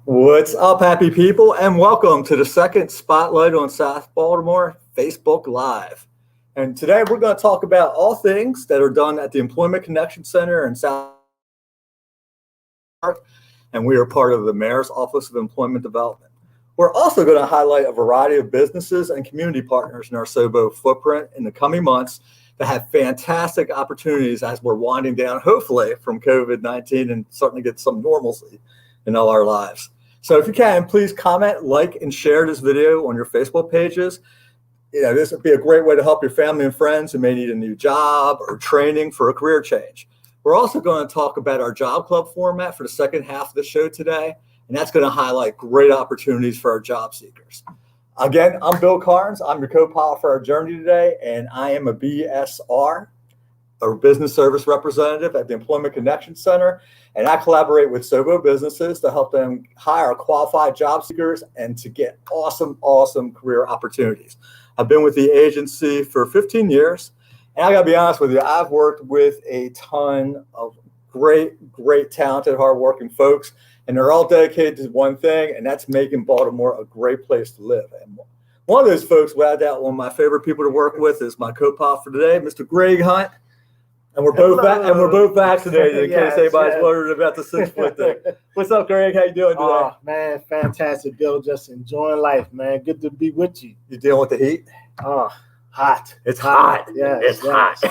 What's up, happy people, and welcome to the second Spotlight on South Baltimore Facebook Live. And today we're going to talk about all things that are done at the Employment Connection Center in South Baltimore, and we are part of the Mayor's Office of Employment Development. We're also going to highlight a variety of businesses and community partners in our SOBO footprint in the coming months that have fantastic opportunities as we're winding down, hopefully, from COVID-19 and starting to get some normalcy in all our lives. So if you can, please comment, like, and share this video on your Facebook pages. This would be a great way to help your family and friends who may need a new job or training for a career change. We're also going to talk about our job club format for the second half of the show today, and that's going to highlight great opportunities for our job seekers. Again, I'm Bill Carnes. I'm your co-pilot for our journey today, and I am a BSR, or Business Service Representative at the Employment Connection Center, and I collaborate with SOBO businesses to help them hire qualified job seekers and to get awesome career opportunities. I've been with the agency for 15 years, and I gotta be honest with you, I've worked with a ton of great, talented, hardworking folks, and they're all dedicated to one thing, and that's making Baltimore a great place to live. And one of those folks, without doubt, one of my favorite people to work with is my co-pilot for today, Mr. Greg Hunt. And we're both vaccinated in case anybody's worried about the 6-foot thing. What's up, Greg? How you doing today? Oh, man, fantastic, Bill. Just enjoying life, man. Good to be with you. You dealing with the heat? Oh, hot. It's hot. Yeah, it's hot.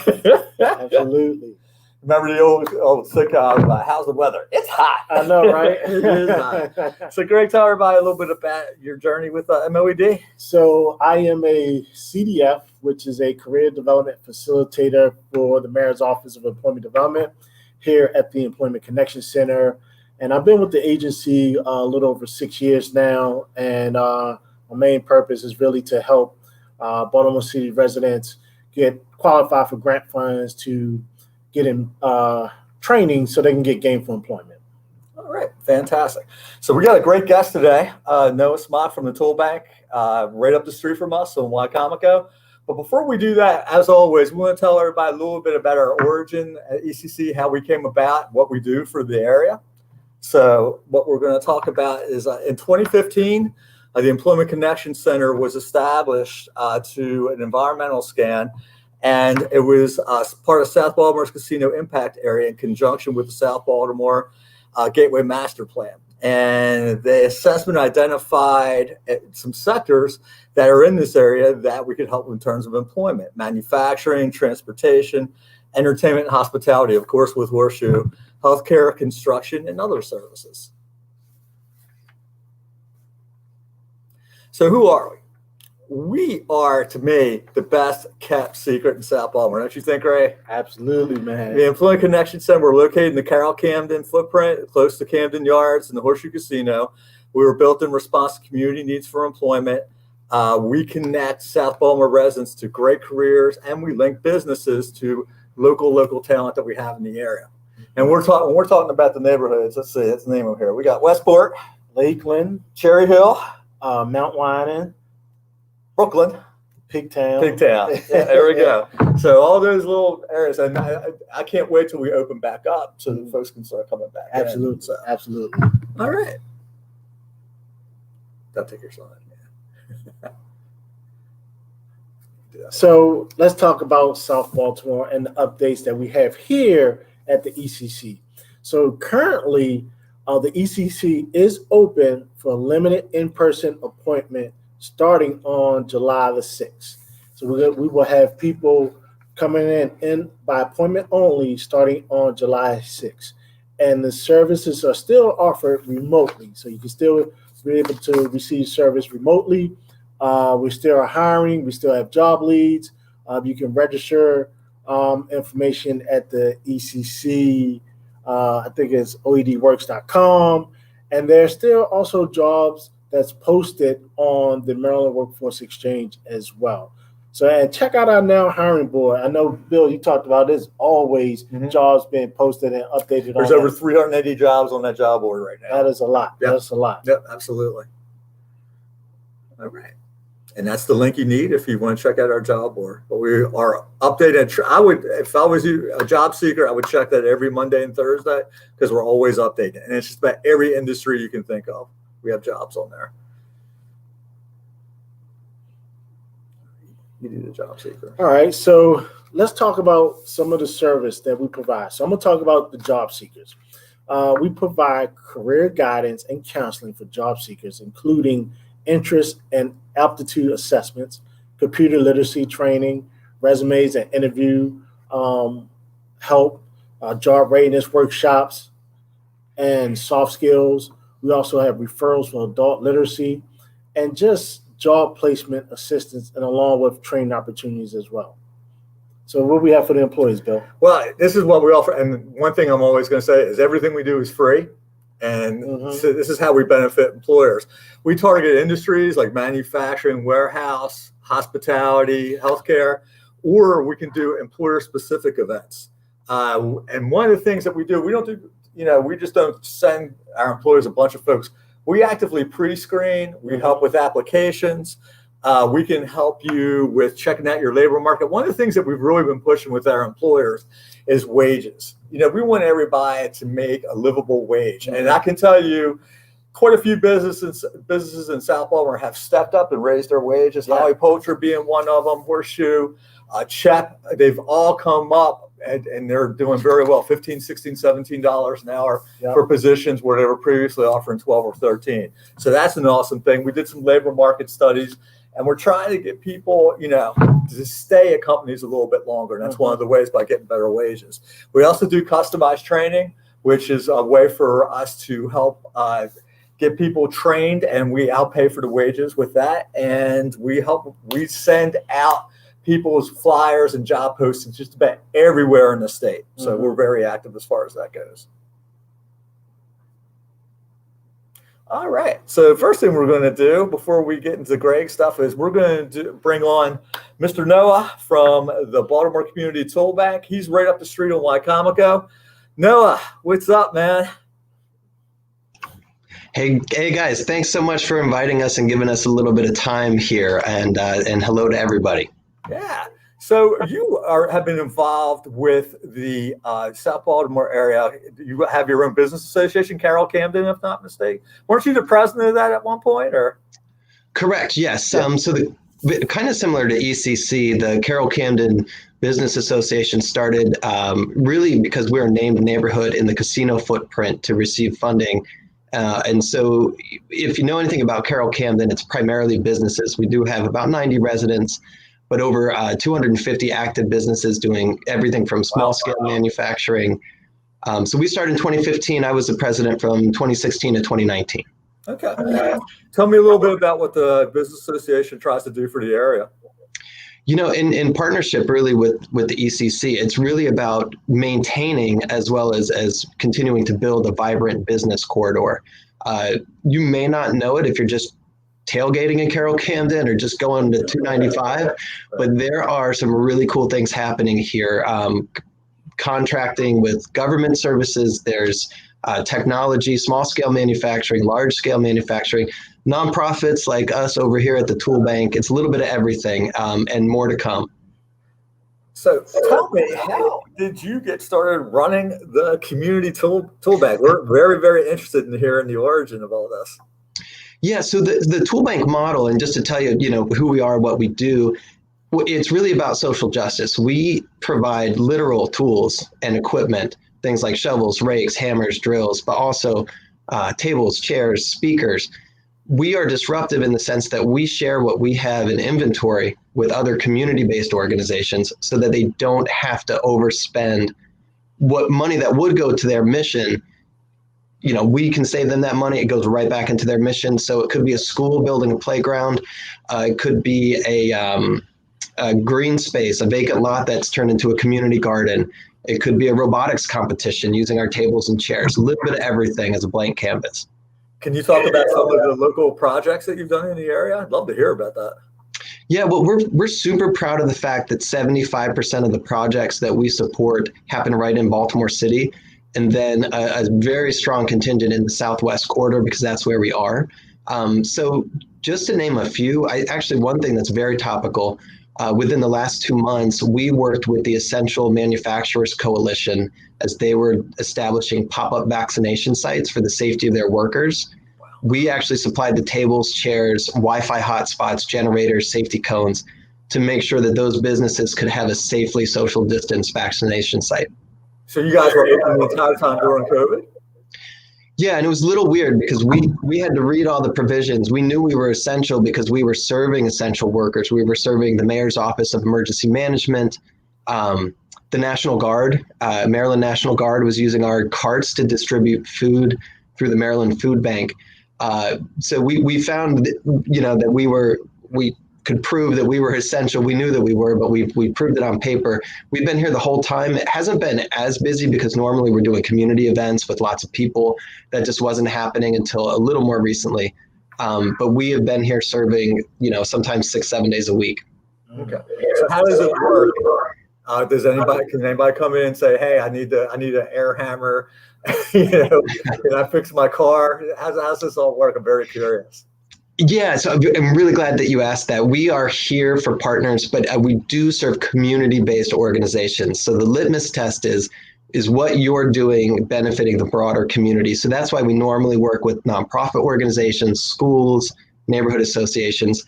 Absolutely. Remember the old sitcom about how's the weather? It's hot. I know, right? It is hot. So, Greg, tell everybody a little bit about your journey with MOED. So, I am a CDF, which is a career development facilitator for the Mayor's Office of Employment Development here at the Employment Connection Center. And I've been with the agency a little over 6 years now. And my main purpose is really to help Baltimore City residents get qualified for grant funds to get in training so they can get gainful employment. All right, fantastic. So we got a great guest today, Noah Smott from the Tool Bank, right up the street from us in Wycomico. But before we do that, as always, we want to tell everybody a little bit about our origin at ECC, how we came about, what we do for the area. So what we're going to talk about is in 2015, the Employment Connection Center was established to an environmental scan. And it was part of South Baltimore's Casino Impact Area in conjunction with the South Baltimore Gateway Master Plan. And the assessment identified some sectors that are in this area that we could help in terms of employment: manufacturing, transportation, entertainment, and hospitality, of course, with Horseshoe, healthcare, construction, and other services. So who are we? We are, to me, the best kept secret in South Baltimore. Don't you think, Ray? Absolutely, man. The Employment Connection Center, we're located in the Carroll Camden footprint, close to Camden Yards and the Horseshoe Casino. We were built in response to community needs for employment. We connect South Baltimore residents to great careers, and we link businesses to local talent that we have in the area. And when we're talking about the neighborhoods, let's see, that's the name of here. We got Westport, Lakeland, Cherry Hill, Mount Winin, Brooklyn, Pigtown. Yeah, there we go. So all those little areas, and I can't wait till we open back up so the folks can start coming back. Absolutely, So. absolutely. All right. Don't take your sign. So let's talk about South Baltimore and the updates that we have here at the ECC. So currently, the ECC is open for a limited in-person appointment starting on July the 6th. So we will have people coming in by appointment only starting on July 6th. And the services are still offered remotely. So you can still be able to receive service remotely. We still are hiring. We still have job leads. You can register information at the ECC. I think it's oedworks.com. And there's still also jobs that's posted on the Maryland Workforce Exchange as well. So, and check out our now hiring board. I know, Bill, you talked about this, always jobs being posted and updated. There's over 380 jobs on that job board right now. That is a lot. Yep. That's a lot. Yep, absolutely. All right. And that's the link you need if you want to check out our job board. But we are updated. I would, if I was you, a job seeker, I would check that every Monday and Thursday because we're always updating. And it's just about every industry you can think of. We have jobs on there. You need a job seeker. All right, so let's talk about some of the service that we provide. So I'm going to talk about the job seekers. We provide career guidance and counseling for job seekers, including interest and aptitude assessments, computer literacy training, resumes and interview help, job readiness workshops, and soft skills. We also have referrals for adult literacy and just job placement assistance, and along with training opportunities as well. So what do we have for the employees, Bill? Well, this is what we offer. And one thing I'm always going to say is everything we do is free. And so this is how we benefit employers. We target industries like manufacturing, warehouse, hospitality, healthcare, or we can do employer-specific events. And one of the things that we do, we don't do, we just don't send our employers a bunch of folks. We actively pre-screen. We help with applications. We can help you with checking out your labor market. One of the things that we've really been pushing with our employers is wages. We want everybody to make a livable wage. And I can tell you, quite a few businesses in South Baltimore have stepped up and raised their wages. Yeah. Holly Poultry being one of them, Horseshoe, CHEP, they've all come up and they're doing very well, $15, $16, $17 an hour for positions where they were previously offering 12 or 13. So that's an awesome thing. We did some labor market studies, and we're trying to get people, to stay at companies a little bit longer. And that's one of the ways, by getting better wages. We also do customized training, which is a way for us to help get people trained, and we outpay for the wages with that. And we send out people's flyers and job postings just about everywhere in the state. So we're very active as far as that goes. All right. So first thing we're going to do before we get into Greg stuff is we're going to bring on Mr. Noah from the Baltimore Community Tool Bank. He's right up the street on Wycomico. Noah, what's up, man? Hey guys, thanks so much for inviting us and giving us a little bit of time here, and hello to everybody. Yeah. So you have been involved with the South Baltimore area. You have your own business association, Carroll Camden, if not mistaken. Weren't you the president of that at one point, or? Correct. Yes. Yeah. So kind of similar to ECC, the Carroll Camden Business Association started really because we're a named neighborhood in the casino footprint to receive funding. And so if you know anything about Carroll Camden, it's primarily businesses. We do have about 90 residents, but over 250 active businesses doing everything from small scale manufacturing. So we started in 2015. I was the president from 2016 to 2019. Okay. Tell me a little bit about what the Business Association tries to do for the area. In partnership really with the ECC, it's really about maintaining as well as continuing to build a vibrant business corridor. You may not know it if you're just tailgating in Carroll Camden or just going to 295, but there are some really cool things happening here. Contracting with government services, there's technology, small scale manufacturing, large scale manufacturing, nonprofits like us over here at the Tool Bank. It's a little bit of everything and more to come. So tell me, how did you get started running the community tool bank? We're very, very interested in hearing the origin of all this. Yeah, so the Tool Bank model, and just to tell you, who we are, what we do, it's really about social justice. We provide literal tools and equipment, things like shovels, rakes, hammers, drills, but also tables, chairs, speakers. We are disruptive in the sense that we share what we have in inventory with other community-based organizations so that they don't have to overspend what money that would go to their mission. We can save them that money. It goes right back into their mission. So it could be a school building a playground. It could be a green space, a vacant lot that's turned into a community garden. It could be a robotics competition using our tables and chairs, a little bit of everything as a blank canvas. Can you talk about some of the local projects that you've done in the area? I'd love to hear about that. Yeah, well, we're super proud of the fact that 75% of the projects that we support happen right in Baltimore City. And then a very strong contingent in the Southwest corridor because that's where we are. So just to name a few, one thing that's very topical, within the last 2 months, we worked with the Essential Manufacturers Coalition as they were establishing pop-up vaccination sites for the safety of their workers. We actually supplied the tables, chairs, Wi-Fi hotspots, generators, safety cones to make sure that those businesses could have a safely social distance vaccination site. So you guys were open the entire time during COVID? Yeah, and it was a little weird because we had to read all the provisions. We knew we were essential because we were serving essential workers. We were serving the Mayor's Office of Emergency Management, the National Guard. Maryland National Guard was using our carts to distribute food through the Maryland Food Bank. So we found that we could prove that we were essential. We knew that we were, but we proved it on paper. We've been here the whole time. It hasn't been as busy because normally we're doing community events with lots of people. That just wasn't happening until a little more recently. But we have been here serving, sometimes 6-7 days a week. Okay. So how does it work? Can anybody come in and say, hey, I need an air hammer, can I fix my car? How's this all work? I'm very curious. Yeah, so I'm really glad that you asked that. We are here for partners, but we do serve community-based organizations. So the litmus test is what you're doing benefiting the broader community. So that's why we normally work with nonprofit organizations, schools, neighborhood associations.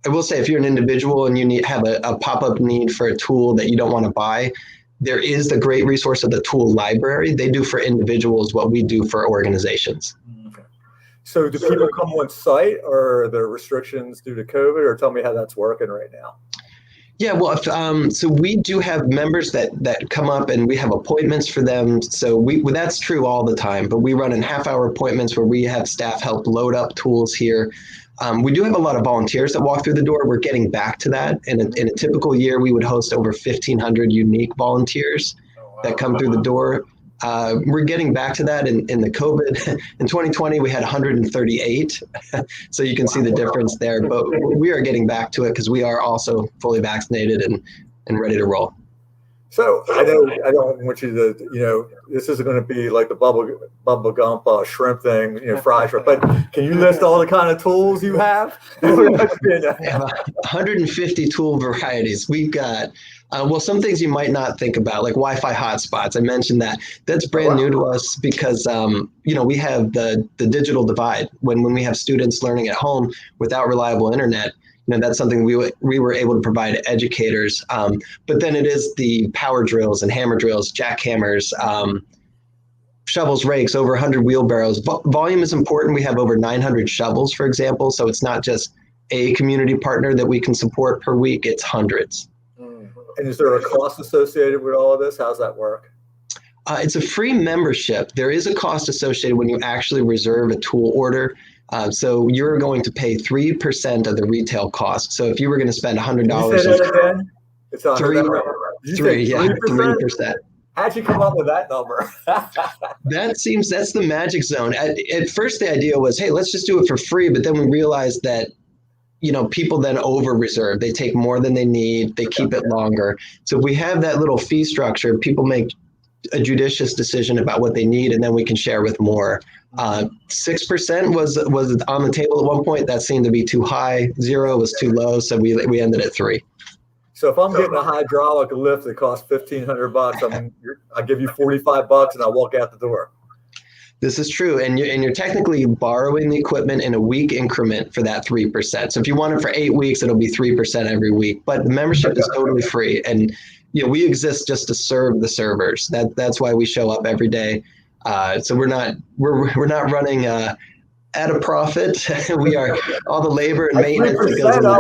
I will say if you're an individual and you have a pop-up need for a tool that you don't want to buy, there is the great resource of the tool library. They do for individuals what we do for organizations. Okay. So do people come on site, or are there restrictions due to COVID, or tell me how that's working right now? Yeah, well, so we do have members that come up and we have appointments for them. So that's true all the time, but we run in half-hour appointments where we have staff help load up tools here. We do have a lot of volunteers that walk through the door. We're getting back to that. In a typical year, we would host over 1,500 unique volunteers that come through the door. We're getting back to that in the COVID. In 2020, we had 138. So you can see the difference there. But we are getting back to it because we are also fully vaccinated and ready to roll. So I don't want you to, this isn't going to be like the bubble gump shrimp thing, fry shrimp. But can you list all the kind of tools you have? We have 150 tool varieties. We've got, some things you might not think about, like Wi-Fi hotspots. I mentioned that. That's brand new to us because, we have the digital divide. When we have students learning at home without reliable internet, that's something we were able to provide educators. But then it is the power drills and hammer drills, jackhammers, shovels, rakes, over 100 wheelbarrows. Volume is important. We have over 900 shovels, for example. So it's not just a community partner that we can support per week. It's hundreds. And is there a cost associated with all of this? How's that work? It's a free membership. There is a cost associated when you actually reserve a tool order. So you're going to pay 3% of the retail cost. So if you were going to spend $100, Can you say that again? It's 3%. How'd you come up with that number? That's the magic zone. At first, the idea was, hey, let's just do it for free. But then we realized that, people then over reserve. They take more than they need. They keep it longer. So if we have that little fee structure, people make a judicious decision about what they need, and then we can share with more. 6% was on the table at one point. That seemed to be too high. 0 was too low, so we ended at 3. So if I'm getting a hydraulic lift that costs $1,500, I give you $45 and I walk out the door. This is true, and you're technically borrowing the equipment in a week increment for that 3%. So if you want it for 8 weeks, it'll be 3% every week. But the membership is totally free, and we exist just to serve the servers. That's why we show up every day. So we're not running at a profit. We are all the labor and maintenance that goes into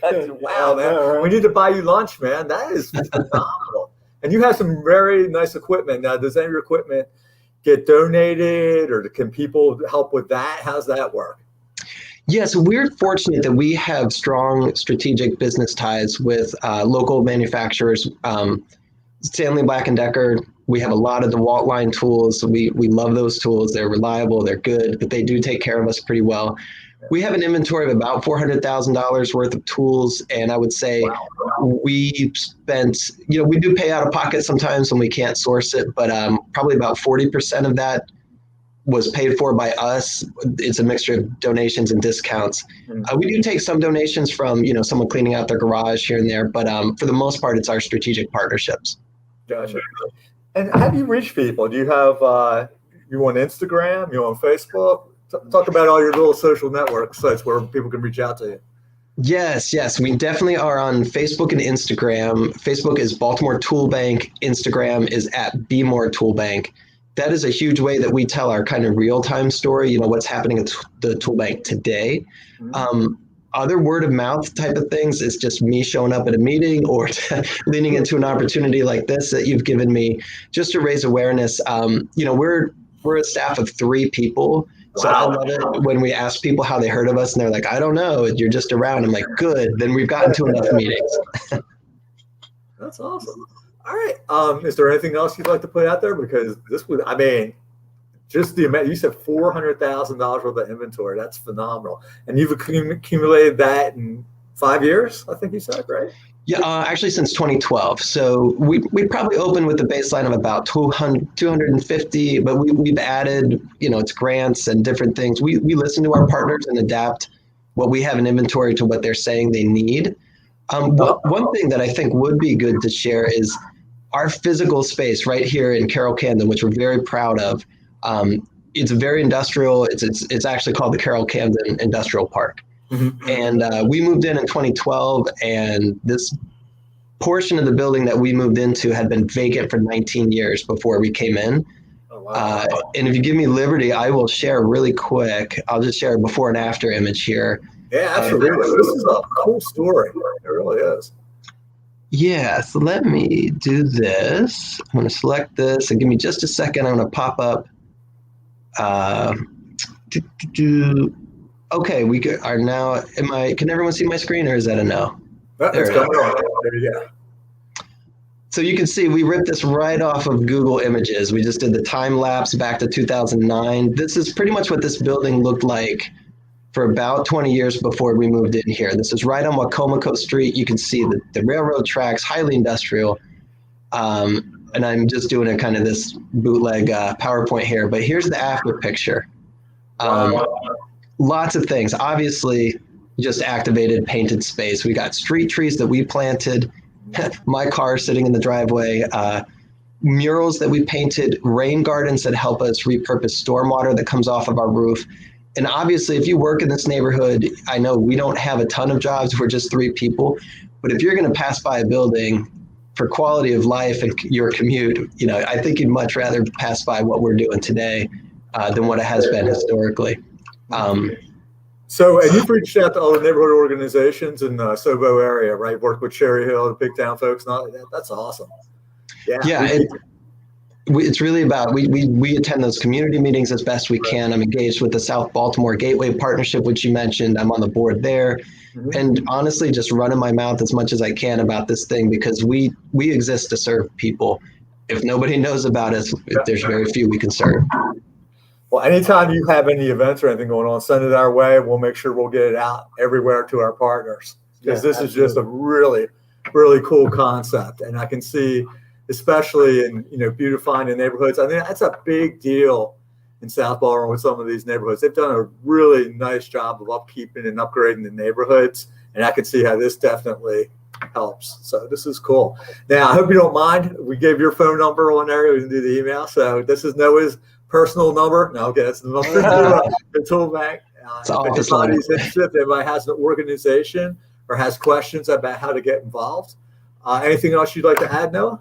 that. Wow, man! We need to buy you lunch, man. That is phenomenal. And you have some very nice equipment. Now, does any of your equipment get donated, or can people help with that? How's that work? Yeah, so we're fortunate that we have strong strategic business ties with local manufacturers. Stanley Black & Decker, we have a lot of DeWalt line tools. We love those tools. They're reliable, they're good, but they do take care of us pretty well. We have an inventory of about $400,000 worth of tools, and I would say we spent, we do pay out of pocket sometimes when we can't source it, but probably about 40% of that was paid for by us. It's a mixture of donations and discounts. We do take some donations from, someone cleaning out their garage here and there, but for the most part, it's our strategic partnerships. Gotcha. And how do you reach people? Do you have You on Instagram? You on Facebook? Talk about all your little social network sites where people can reach out to you. Yes. We definitely are on Facebook and Instagram. Facebook is Baltimore Tool Bank. Instagram is at Be More Tool Bank. That is a huge way that we tell our kind of real-time story, what's happening at the tool bank today. Other word of mouth type of things is just me showing up at a meeting or leaning into an opportunity like this that you've given me just to raise awareness. We're a staff of 3 people. So I love it when we ask people how they heard of us and they're like, I don't know, you're just around. I'm like, good, then we've gotten to enough meetings. That's awesome. All right. Is there anything else you'd like to put out there? Because this would, just the amount, you said $400,000 worth of inventory. That's phenomenal. And you've accumulated that in 5 years, I think you said, right? Yeah, actually since 2012. So we probably opened with a baseline of about 250, but we've added, it's grants and different things. We listen to our partners and adapt what we have in inventory to what they're saying they need. One thing that I think would be good to share is our physical space right here in Carroll Camden, which we're very proud of. It's very industrial. It's actually called the Carroll Camden Industrial Park. And we moved in 2012, and this portion of the building that we moved into had been vacant for 19 years before we came in. Oh, wow. And if you give me liberty, I will share really quick. I'll just share a before and after image here. Yeah, absolutely. This is a cool story. It really is. Yeah, so let me do this. I'm going to select this and give me just a second. I'm going to pop up. Okay, we are now. Can everyone see my screen, or is that a no? There you go. So you can see we ripped this right off of Google Images. We just did the time lapse back to 2009. This is pretty much what this building looked like for about 20 years before we moved in here. This is right on Wacomico Street. You can see the railroad tracks, highly industrial. And I'm just doing a kind of this bootleg PowerPoint here, but here's the after picture. Lots of things. Obviously, just activated painted space. We got street trees that we planted, my car sitting in the driveway, murals that we painted, rain gardens that help us repurpose stormwater that comes off of our roof. And obviously, if you work in this neighborhood, I know we don't have a ton of jobs. We're just 3 people. But if you're going to pass by a building for quality of life and your commute, I think you'd much rather pass by what we're doing today than what it has been historically. And you've reached out to other neighborhood organizations in the Sobo area, right? Worked with Cherry Hill, the Big Town folks, and all that. That's awesome. Yeah. It's really about, we attend those community meetings as best we can. I'm engaged with the South Baltimore Gateway Partnership, which you mentioned. I'm on the board there. And honestly, just running my mouth as much as I can about this thing, because we exist to serve people. If nobody knows about us, there's very few we can serve. Well, anytime you have any events or anything going on, send it our way. We'll make sure we'll get it out everywhere to our partners, because this is just a really, really cool concept. And I can see, especially in beautifying the neighborhoods, I think that's a big deal in South Baltimore with some of these neighborhoods. They've done a really nice job of upkeeping and upgrading the neighborhoods, and I can see how this definitely helps. So this is cool. Now, I hope you don't mind. We gave your phone number on there. We can do the email. So this is Noah's personal number. No, okay, that's the number to the tool bank. If anybody's interested, if anybody has an organization or has questions about how to get involved. Anything else you'd like to add, Noah?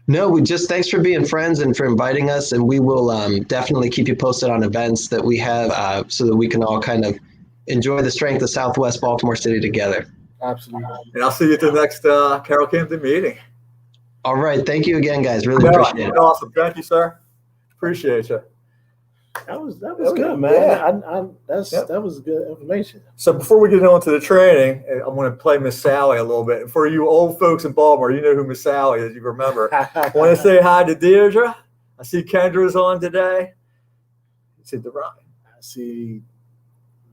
No, thanks for being friends and for inviting us. And we will definitely keep you posted on events that we have so that we can all kind of enjoy the strength of Southwest Baltimore City together. Absolutely. And I'll see you at the next Carroll Camden meeting. All right. Thank you again, guys. Really appreciate it. Awesome. Thank you, sir. Appreciate you. That was good, man. Yeah. That was good information. So before we get on to the training, I'm going to play Miss Sally a little bit. And for you old folks in Baltimore, you know who Miss Sally is. You remember. I want to say hi to Deirdre. I see Kendra's on today. I see the Ryan. I see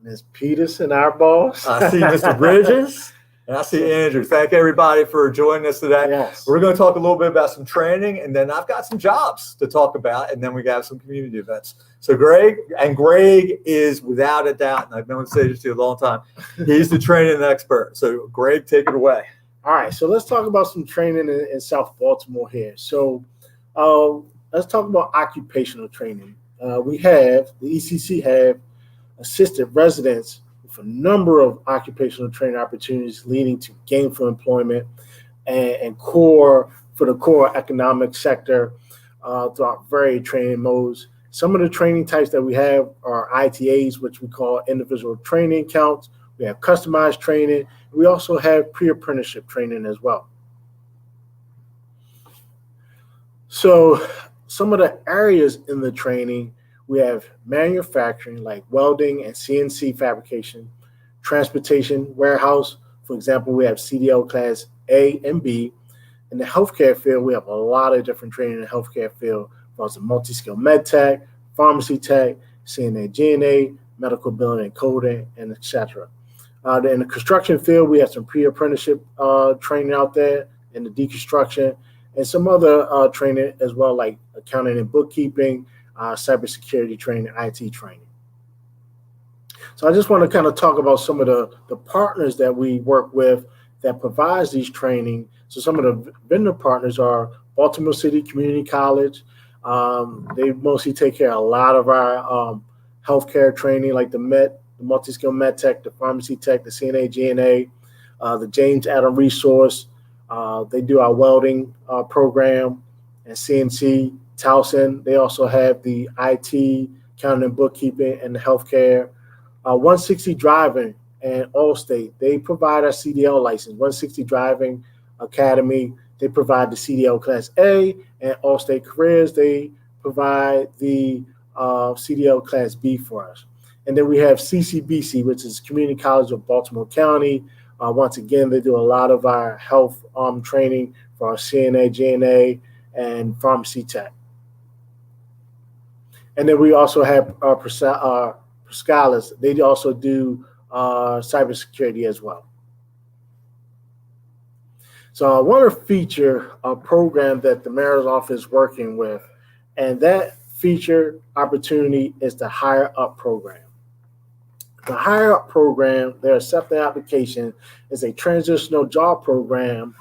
Miss Peterson, our boss. I see Mr. Bridges. And I see Andrew. Thank everybody for joining us today. Yes. We're going to talk a little bit about some training, and then I've got some jobs to talk about, and then we got some community events. So Greg is without a doubt, and I've known Sage for a long time, he's the training expert. So Greg, take it away. All right, so let's talk about some training in South Baltimore here. So let's talk about occupational training. The ECC have assisted residents with a number of occupational training opportunities leading to gainful employment and core for the core economic sector throughout various training modes. Some of the training types that we have are ITAs, which we call individual training accounts. We have customized training. We also have pre-apprenticeship training as well. So some of the areas in the training, we have manufacturing like welding and CNC fabrication, transportation, warehouse. For example, we have CDL class A and B. In the healthcare field, we have a lot of different training in the healthcare field. There's a multi-skill med tech, pharmacy tech, CNA, GNA, medical billing and coding, and etc. In the construction field, we have some pre-apprenticeship training out there in the deconstruction, and some other training as well, like accounting and bookkeeping, cybersecurity training, IT training. So I just want to kind of talk about some of the partners that we work with that provides these training. So some of the vendor partners are Baltimore City Community College. They mostly take care of a lot of our healthcare training, like the multi-skill med tech, the pharmacy tech, the CNA, GNA, the James Adam Resource. They do our welding program and CNC, Towson. They also have the IT, accounting and bookkeeping, and the healthcare. 160 Driving and Allstate, they provide our CDL license. 160 Driving Academy, they provide the CDL Class A, and Allstate Careers, they provide the CDL Class B for us. And then we have CCBC, which is Community College of Baltimore County. Once again, they do a lot of our health training for our CNA, GNA, and pharmacy tech. And then we also have Prescalis. They also do cybersecurity as well. So I want to feature a program that the mayor's office is working with, and that feature opportunity is the Hire Up program. The Hire Up program, their accepting application, is a transitional job program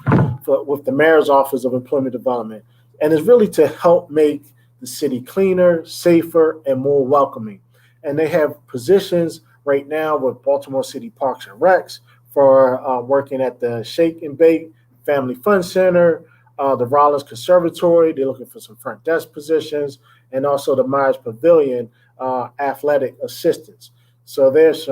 with the mayor's office of employment development, and it's really to help make the city cleaner, safer, and more welcoming. And they have positions right now with Baltimore City Parks and Recs for working at the Shake and Bake Family Fun Center, the Rollins Conservatory. They're looking for some front desk positions, and also the Myers Pavilion athletic assistants. So there's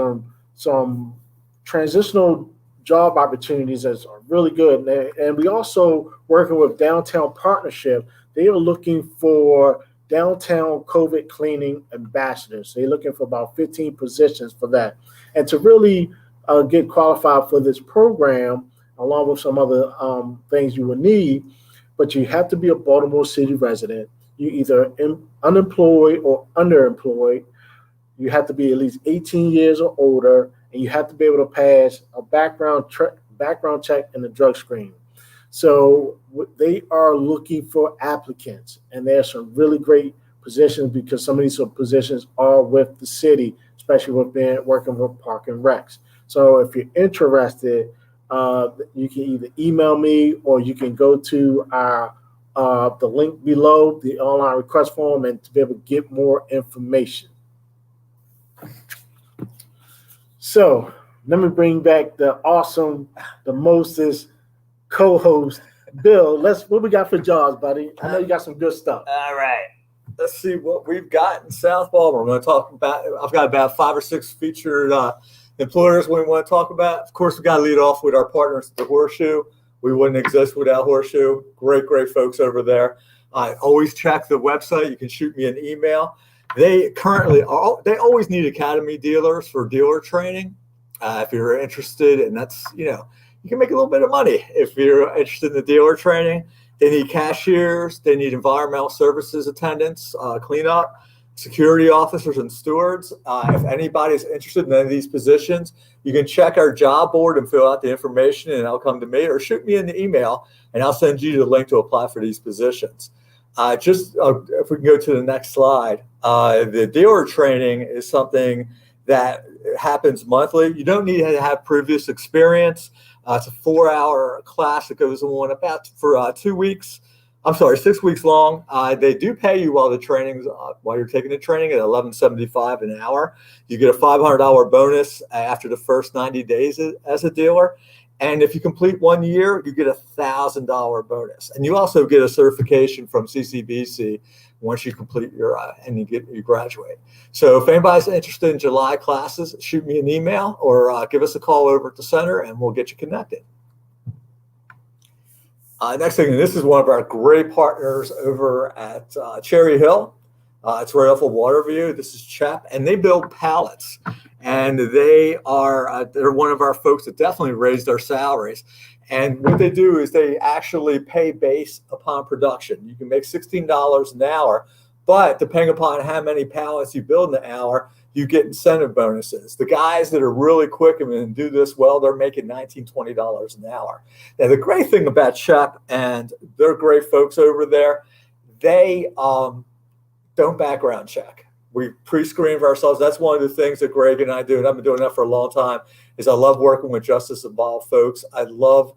some transitional job opportunities that are really good. And we also working with Downtown Partnership. They are looking for downtown COVID cleaning ambassadors. They're looking for about 15 positions for that. And to really get qualified for this program, along with some other things you will need, but you have to be a Baltimore City resident. You either unemployed or underemployed. You have to be at least 18 years or older, and you have to be able to pass a background check and a drug screen. So they are looking for applicants, and there's some really great positions because some of these positions are with the city, especially with working with Park and Recs. So if you're interested, you can either email me or you can go to our the link below, the online request form, and to be able to get more information. So let me bring back the awesome, the Moses co-host, Bill. What we got for Jaws, buddy? I know you got some good stuff. All right. Let's see what we've got in South Baltimore. I'm going to talk about, I've got about 5 or 6 featured employers we want to talk about. Of course, we got to lead off with our partners at the Horseshoe. We wouldn't exist without Horseshoe. Great folks over there. I always check the website. You can shoot me an email. They always need academy dealers for dealer training. If you're interested, and that's, you can make a little bit of money if you're interested in the dealer training. They need cashiers. They need environmental services attendants, cleanup, security officers, and stewards. If anybody's interested in any of these positions, you can check our job board and fill out the information, and it'll come to me, or shoot me an email, and I'll send you the link to apply for these positions. If we can go to the next slide, the dealer training is something that happens monthly. You don't need to have previous experience. It's a 4-hour class that goes on for 2 weeks. I'm sorry, 6 weeks long. They do pay you while the training's while you're taking the training at $11.75 an hour. You get a $500 bonus after the first 90 days as a dealer. And if you complete 1 year, you get a $1,000 bonus. And you also get a certification from CCBC once you complete your and you graduate. So if anybody's interested in July classes, shoot me an email or give us a call over at the center and we'll get you connected. Next thing, and this is one of our great partners over at Cherry Hill. It's right off of Waterview. This is CHEP, and they build pallets. And they're one of our folks that definitely raised our salaries. And what they do is they actually pay based upon production. You can make $16 an hour, but depending upon how many pallets you build in an hour, you get incentive bonuses. The guys that are really quick and do this well, they're making $19, $20 an hour. Now, the great thing about CHEP, and they're great folks over there, they don't background check. We pre-screen for ourselves. That's one of the things that Greg and I do, and I've been doing that for a long time, is I love working with justice-involved folks. I love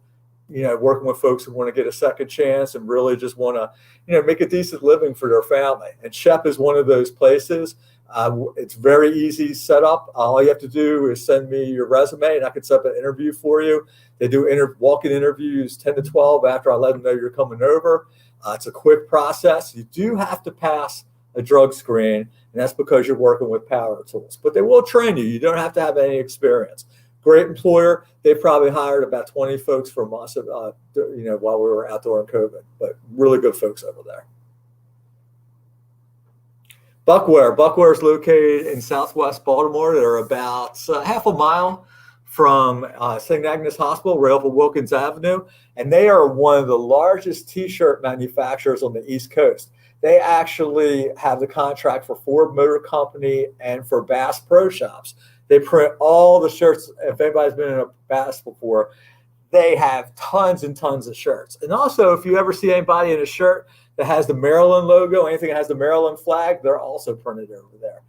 working with folks who want to get a second chance and really just want to, make a decent living for their family. And CHEP is one of those places. It's very easy set up. All you have to do is send me your resume and I can set up an interview for you. They do walk-in interviews 10 to 12 after I let them know you're coming over. It's a quick process. You do have to pass a drug screen, and that's because you're working with power tools. But they will train you. You don't have to have any experience. Great employer. They probably hired about 20 folks from us, while we were out during COVID. But really good folks over there. Buckware. Buckware is located in Southwest Baltimore. They're about half a mile from St. Agnes Hospital, right off of Wilkins Avenue. And they are one of the largest T-shirt manufacturers on the East Coast. They actually have the contract for Ford Motor Company and for Bass Pro Shops. They print all the shirts. If anybody's been in a Bass before, they have tons and tons of shirts. And also, if you ever see anybody in a shirt that has the Maryland logo, anything that has the Maryland flag, they're also printed over there.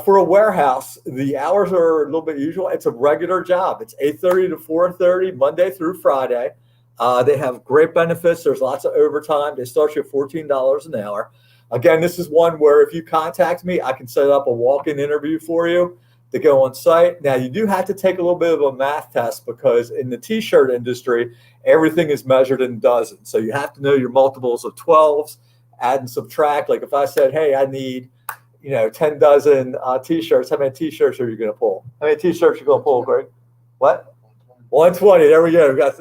For a warehouse, the hours are a little bit usual. It's a regular job. It's 8:30 to 4:30, Monday through Friday. They have great benefits. There's lots of overtime. They start you at $14 an hour. Again, this is one where if you contact me, I can set up a walk-in interview for you to go on site. Now, you do have to take a little bit of a math test because in the T-shirt industry, everything is measured in dozens. So you have to know your multiples of 12s, add and subtract. Like if I said, hey, I need 10 dozen T-shirts, how many T-shirts are you going to pull? How many T-shirts are you going to pull, Greg? What? 120. There we go. We got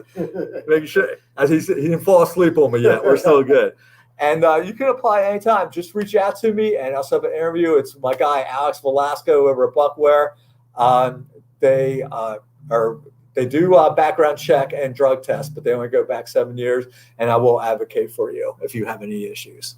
making sure. As he didn't fall asleep on me yet. We're still good. And you can apply anytime. Just reach out to me, and I'll set up an interview. It's my guy Alex Velasco over at Buckware. They do background check and drug test, but they only go back 7 years. And I will advocate for you if you have any issues.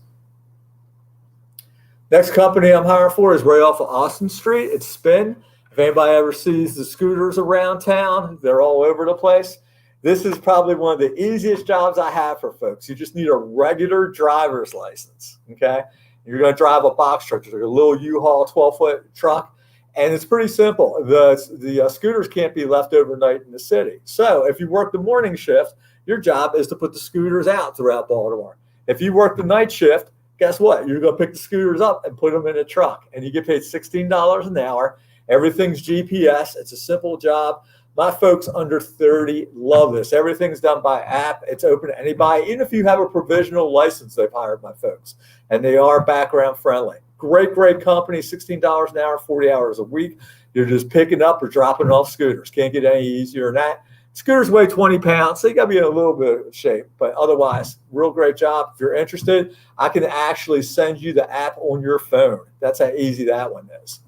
Next company I'm hiring for is right off of Austin Street. It's Spin. If anybody ever sees the scooters around town, they're all over the place. This is probably one of the easiest jobs I have for folks. You just need a regular driver's license, okay? You're going to drive a box truck, like a little U-Haul 12-foot truck, and it's pretty simple. The scooters can't be left overnight in the city. So if you work the morning shift, your job is to put the scooters out throughout Baltimore. If you work the night shift, guess what? You're going to pick the scooters up and put them in a truck, and you get paid $16 an hour. Everything's GPS. It's a simple job. My folks under 30 love this. Everything's done by app. It's open to anybody. Even if you have a provisional license, they've hired my folks. And they are background friendly. Great, great company. $16 an hour, 40 hours a week. You're just picking up or dropping off scooters. Can't get any easier than that. Scooters weigh 20 pounds, so you got to be in a little bit of shape. But otherwise, real great job. If you're interested, I can actually send you the app on your phone. That's how easy that one is.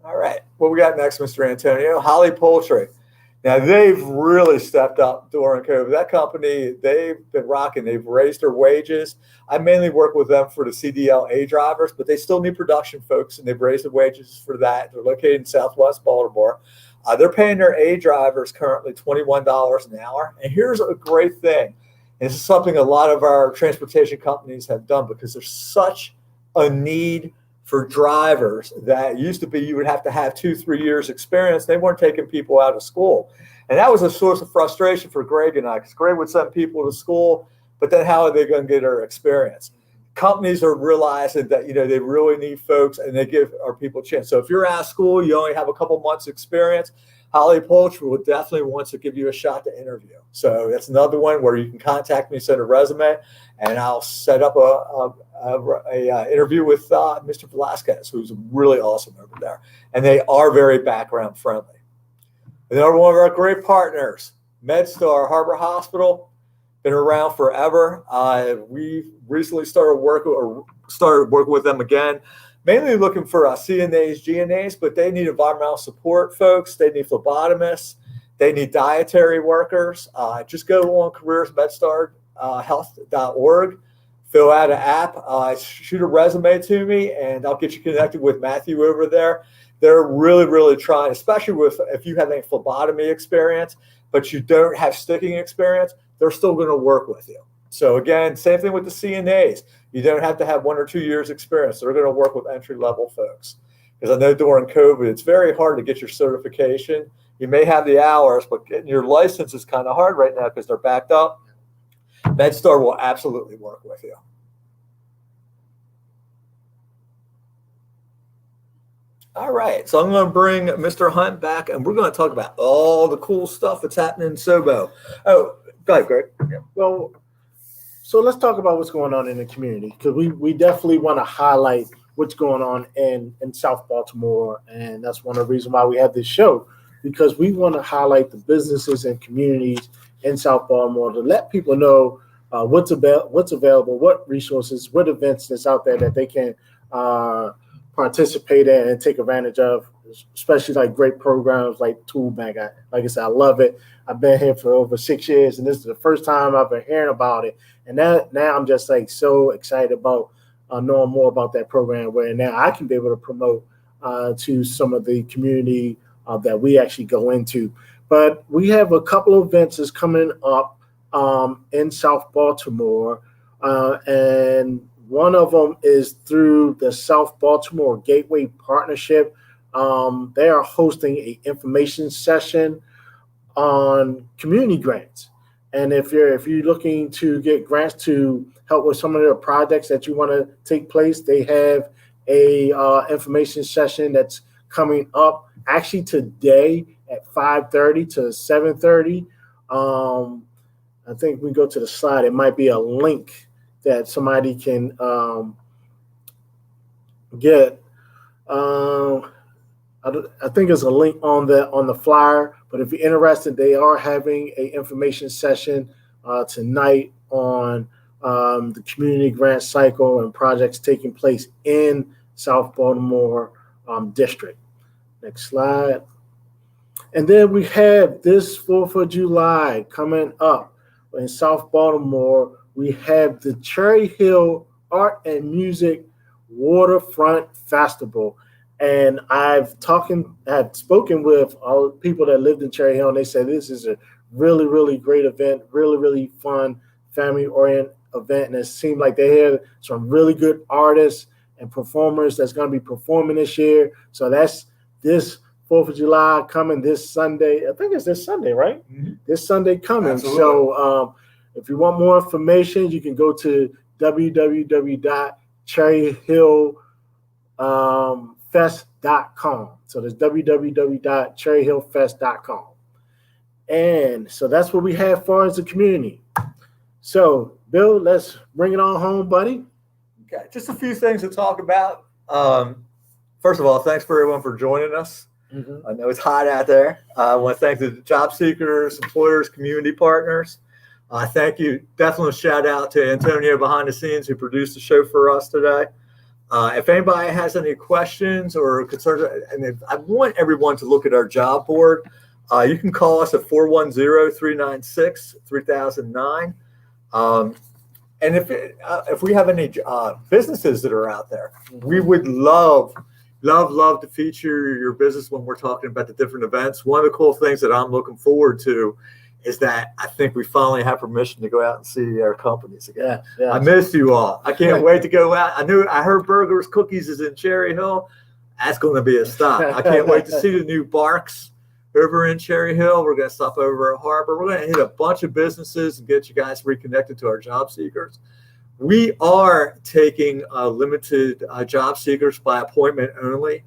All right, what we got next, Mr. Antonio? Holly Poultry. Now, they've really stepped up during COVID. That company, they've been rocking. They've raised their wages. I mainly work with them for the CDL-A drivers, but they still need production folks, and they've raised the wages for that. They're located in Southwest Baltimore. They're paying their A drivers currently $21 an hour. And here's a great thing. This is something a lot of our transportation companies have done because there's such a need for drivers that used to be you would have to have 2-3 years experience. They weren't taking people out of school. And that was a source of frustration for Greg and I, because Greg would send people to school but then how are they going to get our experience? Companies are realizing that, they really need folks, and they give our people a chance. So if you're out of school, you only have a couple months experience, Holly Poultry will definitely want to give you a shot to interview. So that's another one where you can contact me, send a resume, and I'll set up a interview with Mr. Velasquez, who's really awesome over there. And they are very background friendly. Another one of our great partners, MedStar Harbor Hospital, been around forever. We recently started working with them again, mainly looking for CNAs, GNAs, but they need environmental support folks. They need phlebotomists. They need dietary workers. Just go on careersmedstarhealth.org, fill out an app, shoot a resume to me, and I'll get you connected with Matthew over there. They're really, really trying, especially if you have any phlebotomy experience, but you don't have sticking experience, they're still going to work with you. So again, same thing with the CNAs. You don't have to have 1 or 2 years experience. They're going to work with entry-level folks. Because I know during COVID, it's very hard to get your certification. You may have the hours, but getting your license is kind of hard right now because they're backed up. MedStar will absolutely work with you. All right, so I'm going to bring Mr. Hunt back, and we're going to talk about all the cool stuff that's happening in SOBO. Oh, go ahead, Greg. Yeah. Well, so let's talk about what's going on in the community, because we definitely want to highlight what's going on in South Baltimore, and that's one of the reasons why we have this show, because we want to highlight the businesses and communities in South Baltimore to let people know what's available, what resources, what events that's out there that they can participate in and take advantage of, especially like great programs like Tool Bank. Like I said, I love it. I've been here for over 6 years, and this is the first time I've been hearing about it. And now I'm just like so excited about knowing more about that program, where now I can be able to promote to some of the community that we actually go into. But we have a couple of events that's coming up in South Baltimore, and one of them is through the South Baltimore Gateway Partnership. They are hosting an information session on community grants. And if you're looking to get grants to help with some of the projects that you want to take place, they have a information session that's coming up actually today at 5:30 to 7:30. I think we go to the slide. It might be a link that somebody can get. I think there's a link on the flyer, but if you're interested, they are having an information session tonight on the community grant cycle and projects taking place in South Baltimore district. Next slide. And then we have this 4th of July coming up in South Baltimore. We have the Cherry Hill Art and Music Waterfront Festival. And I've spoken with all the people that lived in Cherry Hill, and they said this is a really, really great event, really, really fun, family-oriented event. And it seemed like they have some really good artists and performers that's going to be performing this year. So that's this 4th of July coming this Sunday. I think it's this Sunday, right? Mm-hmm. This Sunday coming. Absolutely. So if you want more information, you can go to www.cherryhillfest.com. So there's www.cherryhillfest.com. And so that's what we have for as a community. So, Bill, let's bring it on home, buddy. Okay, just a few things to talk about. First of all, thanks for everyone for joining us. Mm-hmm. I know it's hot out there. I want to thank the job seekers, employers, community partners. Thank you. Definitely a shout out to Antonio behind the scenes who produced the show for us today. If anybody has any questions or concerns, and I want everyone to look at our job board. You can call us at 410-396-3009. And if we have any businesses that are out there, we would love to feature your business when we're talking about the different events. One of the cool things that I'm looking forward to is that I think we finally have permission to go out and see our companies again. Yeah. I miss you all. I can't wait to go out. I heard Burgers Cookies is in Cherry Hill. That's going to be a stop. I can't wait to see the new Barks over in Cherry Hill. We're going to stop over at Harbor. We're going to hit a bunch of businesses and get you guys reconnected to our job seekers. We are taking limited job seekers by appointment only.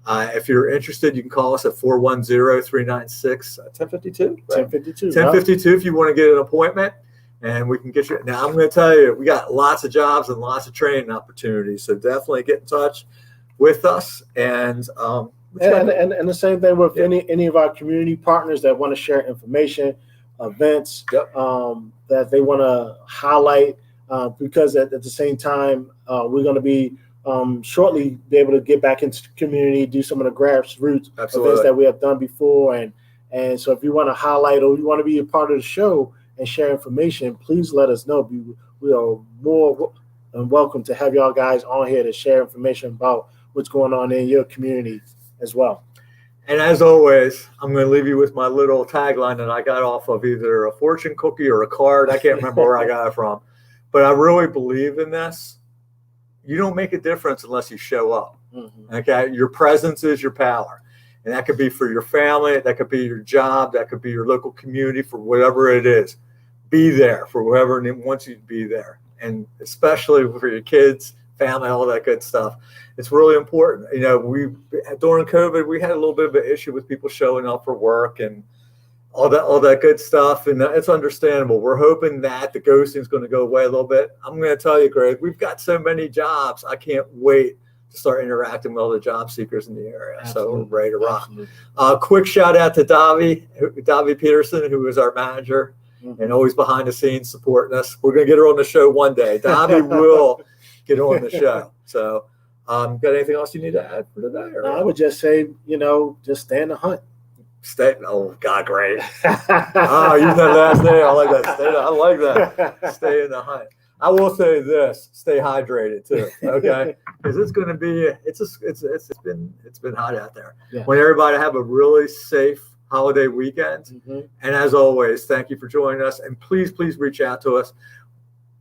If you're interested, you can call us at 410-396-1052. 1052. 1052 if you want to get an appointment, and we can get you. Now, I'm going to tell you, we got lots of jobs and lots of training opportunities, so definitely get in touch with us. And the same thing with any of our community partners that want to share information, events that they want to highlight, because at the same time, we're going to be shortly be able to get back into the community, do some of the grassroots events that we have done before. And so if you want to highlight or you want to be a part of the show and share information, please let us know. We are more than welcome to have y'all guys on here to share information about what's going on in your community as well. And as always, I'm going to leave you with my little tagline that I got off of either a fortune cookie or a card. I can't remember where I got it from, but I really believe in this. You don't make a difference unless you show up. Mm-hmm. Okay. Your presence is your power. And that could be for your family. That could be your job. That could be your local community, for whatever it is. Be there for whoever wants you to be there. And especially for your kids, family, all that good stuff. It's really important. You know, during COVID, we had a little bit of an issue with people showing up for work and all that good stuff. And it's understandable. We're hoping that the ghosting is going to go away a little bit. I'm going to tell you, Greg, we've got so many jobs. I can't wait to start interacting with all the job seekers in the area. Absolutely. So we're ready to rock. Quick shout out to Davi Peterson, who is our manager and always behind the scenes supporting us. We're going to get her on the show one day. Davi will get on the show. So got anything else you need to add for today? Or? I would just say, just stay in the hunt. Oh God, great. Use that last name. I like that. I like that. Stay in the hunt. I will say this: stay hydrated too. Okay, because it's going to be it's been hot out there. Yeah. Want everybody to have a really safe holiday weekend. Mm-hmm. And as always, thank you for joining us. And please reach out to us.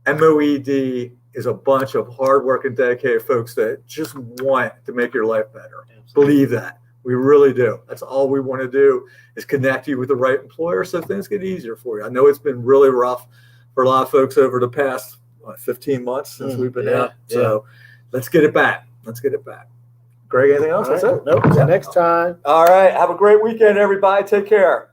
MOED is a bunch of hardworking, dedicated folks that just want to make your life better. Absolutely. Believe that. We really do. That's all we want to do is connect you with the right employer so things get easier for you. I know it's been really rough for a lot of folks over the past 15 months since we've been out. So let's get it back. Greg, anything else? That's it. Nope. Until next time. All right. Have a great weekend, everybody. Take care.